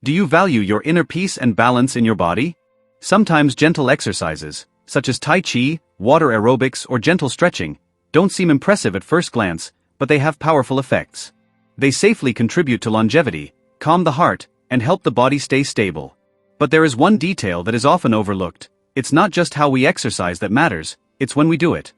Do you value your inner peace and balance in your body? Sometimes gentle exercises, such as Tai Chi, water aerobics, or gentle stretching, don't seem impressive at first glance, but they have powerful effects. They safely contribute to longevity, calm the heart, and help the body stay stable. But there is one detail that is often overlooked. It's not just how we exercise that matters, it's when we do it.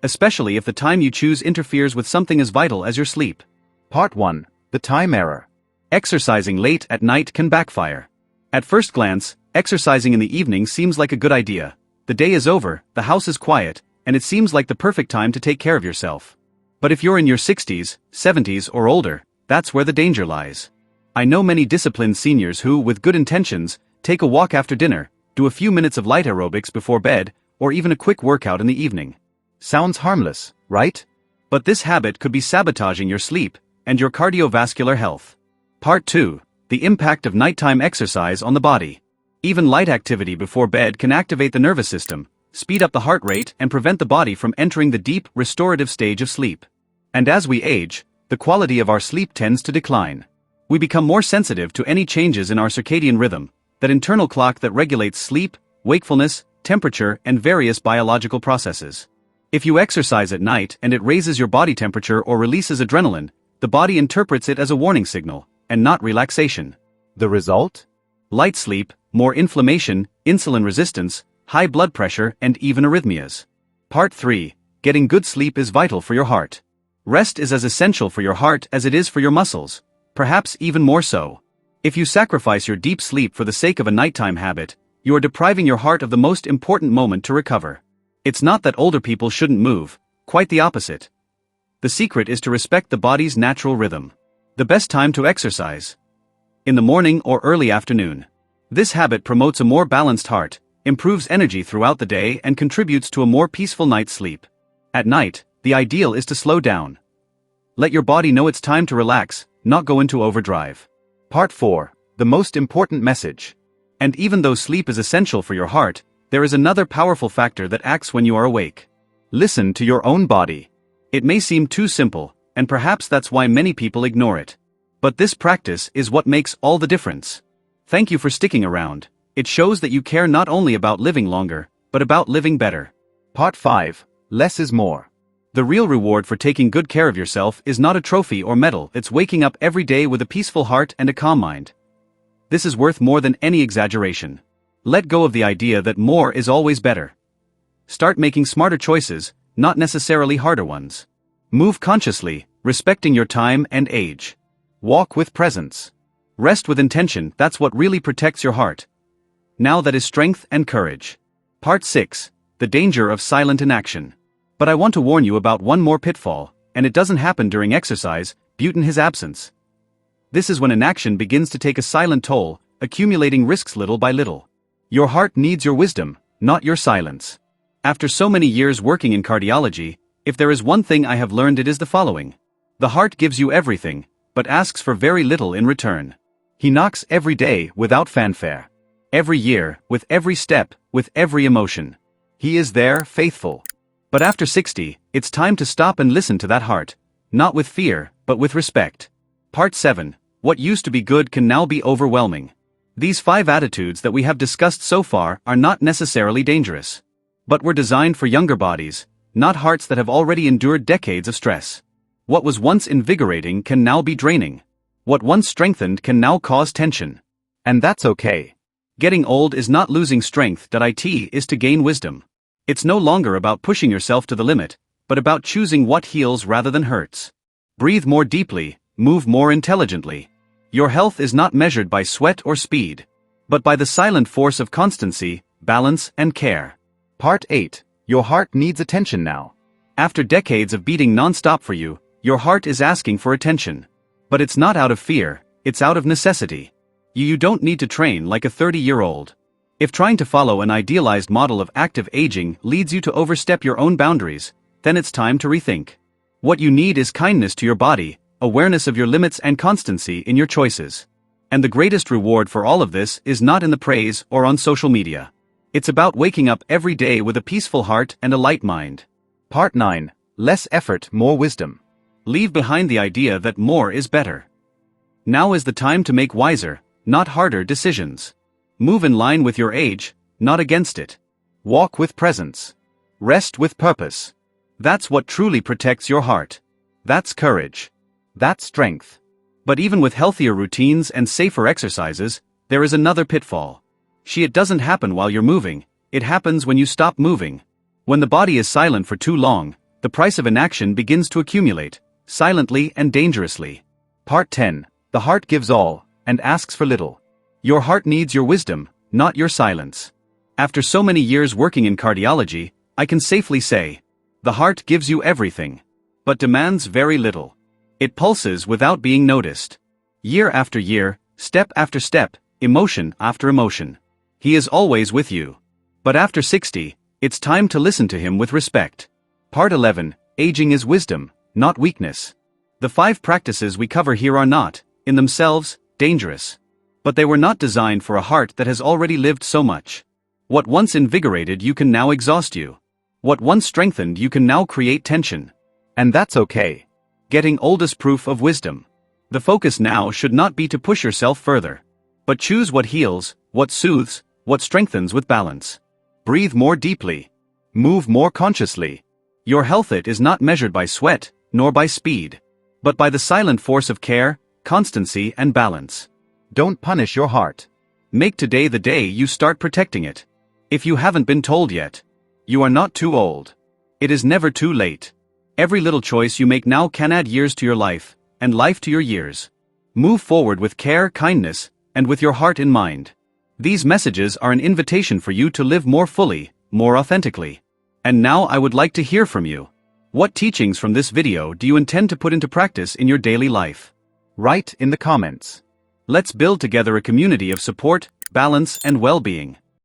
Especially if the time you choose interferes with something as vital as your sleep. Part 1. The time error. Exercising late at night can backfire. At first glance, exercising in the evening seems like a good idea. The day is over, the house is quiet, and it seems like the perfect time to take care of yourself. But if you're in your 60s, 70s, or older, that's where the danger lies. I know many disciplined seniors who, with good intentions, take a walk after dinner, do a few minutes of light aerobics before bed, or even a quick workout in the evening. Sounds harmless, right? But this habit could be sabotaging your sleep and your cardiovascular health. Part 2. The impact of nighttime exercise on the body. Even light activity before bed can activate the nervous system, speed up the heart rate, and prevent the body from entering the deep, restorative stage of sleep. And as we age, the quality of our sleep tends to decline. We become more sensitive to any changes in our circadian rhythm, that internal clock that regulates sleep, wakefulness, temperature, and various biological processes. If you exercise at night and it raises your body temperature or releases adrenaline, the body interprets it as a warning signal, and not relaxation. The result? Light sleep, more inflammation, insulin resistance, high blood pressure, and even arrhythmias. Part 3. Getting good sleep is vital for your heart. Rest is as essential for your heart as it is for your muscles, perhaps even more so. If you sacrifice your deep sleep for the sake of a nighttime habit, you are depriving your heart of the most important moment to recover. It's not that older people shouldn't move, quite the opposite. The secret is to respect the body's natural rhythm. The best time to exercise? In the morning or early afternoon. This habit promotes a more balanced heart, improves energy throughout the day, and contributes to a more peaceful night's sleep. At night, the ideal is to slow down. Let your body know it's time to relax, not go into overdrive. Part 4. The most important message. And even though sleep is essential for your heart, there is another powerful factor that acts when you are awake. Listen to your own body. It may seem too simple, and perhaps that's why many people ignore it. But this practice is what makes all the difference. Thank you for sticking around. It shows that you care not only about living longer, but about living better. Part 5. Less is more. The real reward for taking good care of yourself is not a trophy or medal, it's waking up every day with a peaceful heart and a calm mind. This is worth more than any exaggeration. Let go of the idea that more is always better. Start making smarter choices, not necessarily harder ones. Move consciously, respecting your time and age. Walk with presence. Rest with intention, that's what really protects your heart. Now that is strength and courage. Part 6. The danger of silent inaction. But I want to warn you about one more pitfall, and it doesn't happen during exercise, but in his absence. This is when inaction begins to take a silent toll, accumulating risks little by little. Your heart needs your wisdom, not your silence. After so many years working in cardiology, if there is one thing I have learned, it is the following. The heart gives you everything, but asks for very little in return. He knocks every day without fanfare. Every year, with every step, with every emotion. He is there, faithful. But after 60, it's time to stop and listen to that heart, not with fear, but with respect. Part 7. What used to be good can now be overwhelming. These 5 attitudes that we have discussed so far are not necessarily dangerous. But were designed for younger bodies, not hearts that have already endured decades of stress. What was once invigorating can now be draining. What once strengthened can now cause tension. And that's okay. Getting old is not losing strength, it is to gain wisdom. It's no longer about pushing yourself to the limit, but about choosing what heals rather than hurts. Breathe more deeply, move more intelligently. Your health is not measured by sweat or speed, but by the silent force of constancy, balance, and care. Part 8. Your heart needs attention now. After decades of beating non-stop for you, your heart is asking for attention. But it's not out of fear, it's out of necessity. You don't need to train like a 30-year-old. If trying to follow an idealized model of active aging leads you to overstep your own boundaries, then it's time to rethink. What you need is kindness to your body, awareness of your limits, and constancy in your choices. And the greatest reward for all of this is not in the praise or on social media. It's about waking up every day with a peaceful heart and a light mind. Part 9. Less effort, more wisdom. Leave behind the idea that more is better. Now is the time to make wiser, not harder decisions. Move in line with your age, not against it. Walk with presence. Rest with purpose. That's what truly protects your heart. That's courage. That's strength. But even with healthier routines and safer exercises, there is another pitfall. It doesn't happen while you're moving, it happens when you stop moving. When the body is silent for too long, the price of inaction begins to accumulate, silently and dangerously. Part 10. The heart gives all, and asks for little. Your heart needs your wisdom, not your silence. After so many years working in cardiology, I can safely say, the heart gives you everything, but demands very little. It pulses without being noticed. Year after year, step after step, emotion after emotion. He is always with you. But after 60, it's time to listen to him with respect. Part 11. Aging is wisdom, not weakness. The 5 practices we cover here are not, in themselves, dangerous. But they were not designed for a heart that has already lived so much. What once invigorated you can now exhaust you. What once strengthened you can now create tension. And that's okay. Getting old is proof of wisdom. The focus now should not be to push yourself further, but choose what heals, what soothes, what strengthens with balance. Breathe more deeply. Move more consciously. Your health is not measured by sweat, nor by speed, but by the silent force of care, constancy and balance. Don't punish your heart. Make today the day you start protecting it. If you haven't been told yet, you are not too old. It is never too late. Every little choice you make now can add years to your life, and life to your years. Move forward with care, kindness, and with your heart in mind. These messages are an invitation for you to live more fully, more authentically. And now I would like to hear from you. What teachings from this video do you intend to put into practice in your daily life? Write in the comments. Let's build together a community of support, balance, and well-being.